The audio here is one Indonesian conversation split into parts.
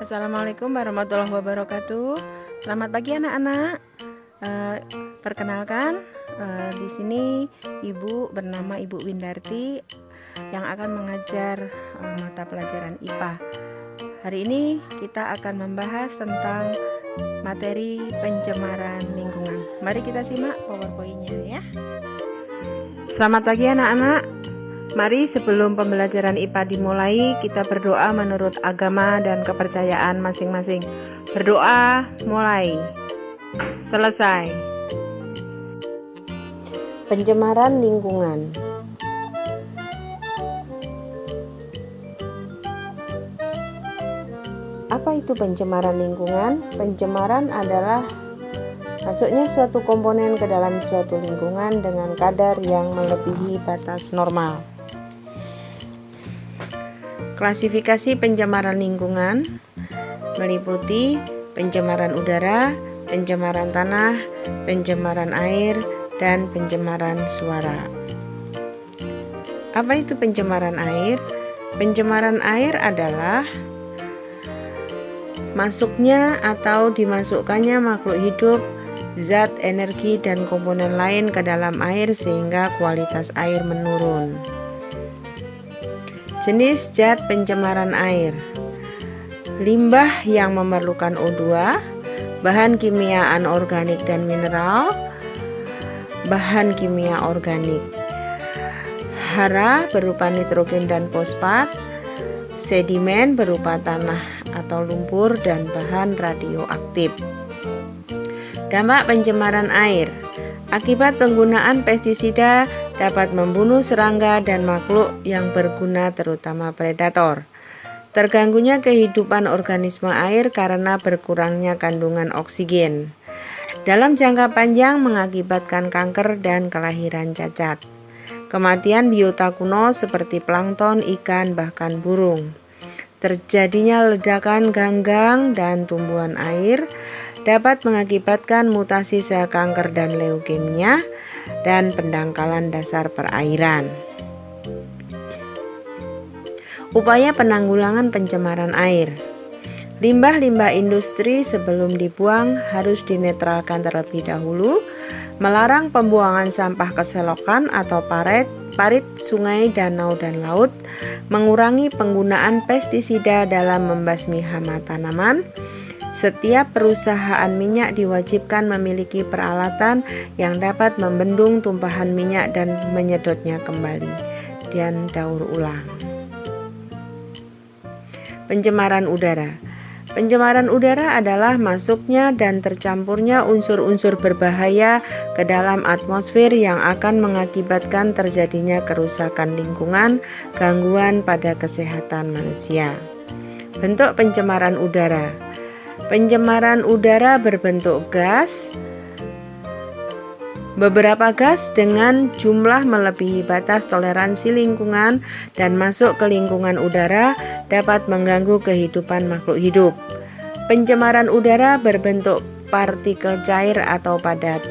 Assalamualaikum warahmatullahi wabarakatuh. Selamat pagi anak-anak. Perkenalkan, di sini Ibu bernama Ibu Windarti yang akan mengajar mata pelajaran IPA. Hari ini kita akan membahas tentang materi pencemaran lingkungan. Mari kita simak PowerPoint-nya ya. Selamat pagi anak-anak. Mari sebelum pembelajaran IPA dimulai, kita berdoa menurut agama dan kepercayaan masing-masing. Berdoa, mulai. Selesai. Pencemaran lingkungan. Apa itu pencemaran lingkungan? Pencemaran adalah masuknya suatu komponen ke dalam suatu lingkungan dengan kadar yang melebihi batas normal. Klasifikasi pencemaran lingkungan meliputi pencemaran udara, pencemaran tanah, pencemaran air, dan pencemaran suara. Apa itu pencemaran air? Pencemaran air adalah masuknya atau dimasukkannya makhluk hidup, zat, energi, dan komponen lain ke dalam air sehingga kualitas air menurun. Jenis zat pencemaran air: limbah yang memerlukan O2, bahan kimia anorganik dan mineral, bahan kimia organik, hara berupa nitrogen dan fosfat, sedimen berupa tanah atau lumpur, dan bahan radioaktif. Dampak pencemaran air: akibat penggunaan pestisida dapat membunuh serangga dan makhluk yang berguna, terutama predator. Terganggunya kehidupan organisme air karena berkurangnya kandungan oksigen. Dalam jangka panjang mengakibatkan kanker dan kelahiran cacat. Kematian biota kuno seperti plankton, ikan, bahkan burung. Terjadinya ledakan ganggang dan tumbuhan air dapat mengakibatkan mutasi sel kanker dan leukemia dan pendangkalan dasar perairan. Upaya penanggulangan pencemaran air: limbah-limbah industri sebelum dibuang harus dinetralkan terlebih dahulu, melarang pembuangan sampah ke selokan atau parit, sungai, danau, dan laut, mengurangi penggunaan pestisida dalam membasmi hama tanaman. Setiap perusahaan minyak diwajibkan memiliki peralatan yang dapat membendung tumpahan minyak dan menyedotnya kembali dan daur ulang. Pencemaran udara. Pencemaran udara adalah masuknya dan tercampurnya unsur-unsur berbahaya ke dalam atmosfer yang akan mengakibatkan terjadinya kerusakan lingkungan, gangguan pada kesehatan manusia. Bentuk pencemaran udara. Pencemaran udara berbentuk gas. Beberapa gas dengan jumlah melebihi batas toleransi lingkungan dan masuk ke lingkungan udara dapat mengganggu kehidupan makhluk hidup. Pencemaran udara berbentuk partikel cair atau padat.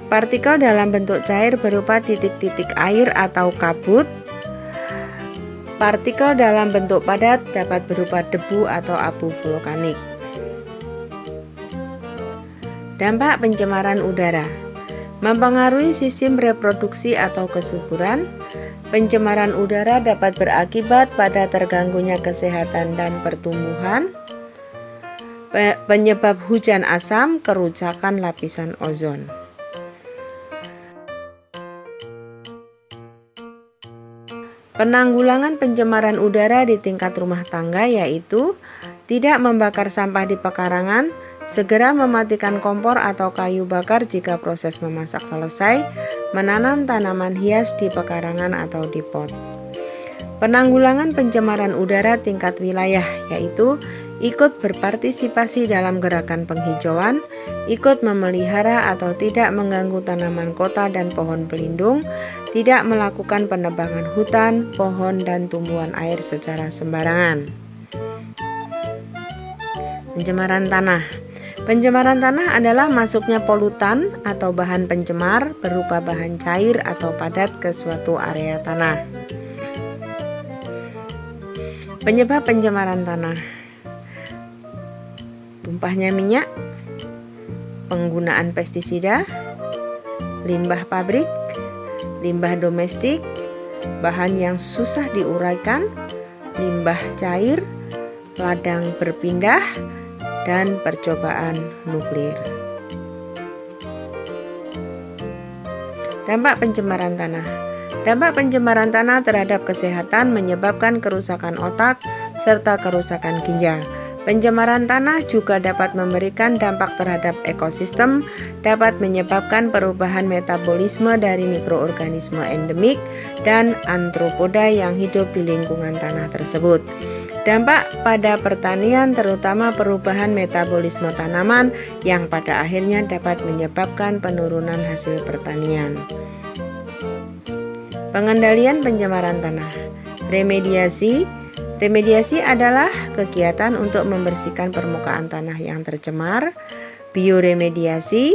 Partikel dalam bentuk cair berupa titik-titik air atau kabut. Partikel dalam bentuk padat dapat berupa debu atau abu vulkanik. Dampak pencemaran udara: mempengaruhi sistem reproduksi atau kesuburan. Pencemaran udara dapat berakibat pada terganggunya kesehatan dan pertumbuhan. Penyebab hujan asam, kerusakan lapisan ozon. Penanggulangan pencemaran udara di tingkat rumah tangga yaitu tidak membakar sampah di pekarangan, segera mematikan kompor atau kayu bakar jika proses memasak selesai, menanam tanaman hias di pekarangan atau di pot. Penanggulangan pencemaran udara tingkat wilayah yaitu ikut berpartisipasi dalam gerakan penghijauan, ikut memelihara atau tidak mengganggu tanaman kota dan pohon pelindung, tidak melakukan penebangan hutan, pohon, dan tumbuhan air secara sembarangan. Pencemaran tanah. Pencemaran tanah adalah masuknya polutan atau bahan pencemar berupa bahan cair atau padat ke suatu area tanah. Penyebab pencemaran tanah: tumpahnya minyak, penggunaan pestisida, limbah pabrik, limbah domestik, bahan yang susah diuraikan, limbah cair, ladang berpindah, dan percobaan nuklir. Dampak pencemaran tanah. Dampak pencemaran tanah terhadap kesehatan menyebabkan kerusakan otak serta kerusakan ginjal. Pencemaran tanah juga dapat memberikan dampak terhadap ekosistem, dapat menyebabkan perubahan metabolisme dari mikroorganisme endemik dan antropoda yang hidup di lingkungan tanah tersebut. Dampak pada pertanian terutama perubahan metabolisme tanaman yang pada akhirnya dapat menyebabkan penurunan hasil pertanian. Pengendalian pencemaran tanah. Remediasi adalah kegiatan untuk membersihkan permukaan tanah yang tercemar. Bioremediasi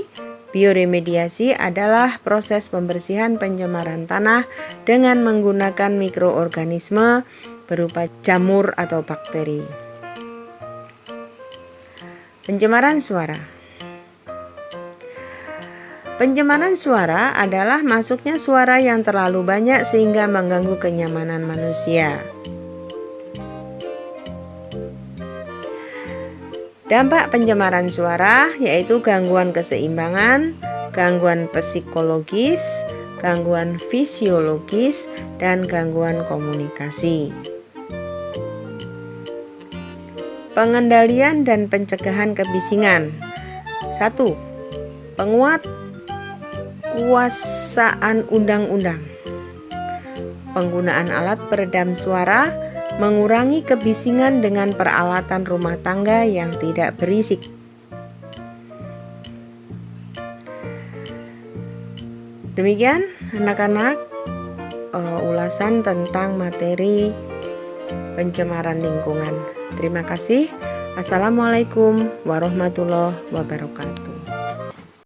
adalah proses pembersihan pencemaran tanah dengan menggunakan mikroorganisme berupa jamur atau bakteri. Pencemaran suara. Pencemaran suara adalah masuknya suara yang terlalu banyak sehingga mengganggu kenyamanan manusia. Dampak pencemaran suara yaitu gangguan keseimbangan, gangguan psikologis, gangguan fisiologis, dan gangguan komunikasi. Pengendalian dan pencegahan kebisingan. 1. Penguasaan undang-undang. Penggunaan alat peredam suara, mengurangi kebisingan dengan peralatan rumah tangga yang tidak berisik. Demikian anak-anak ulasan tentang materi pencemaran lingkungan. Terima kasih. Assalamualaikum warahmatullahi wabarakatuh.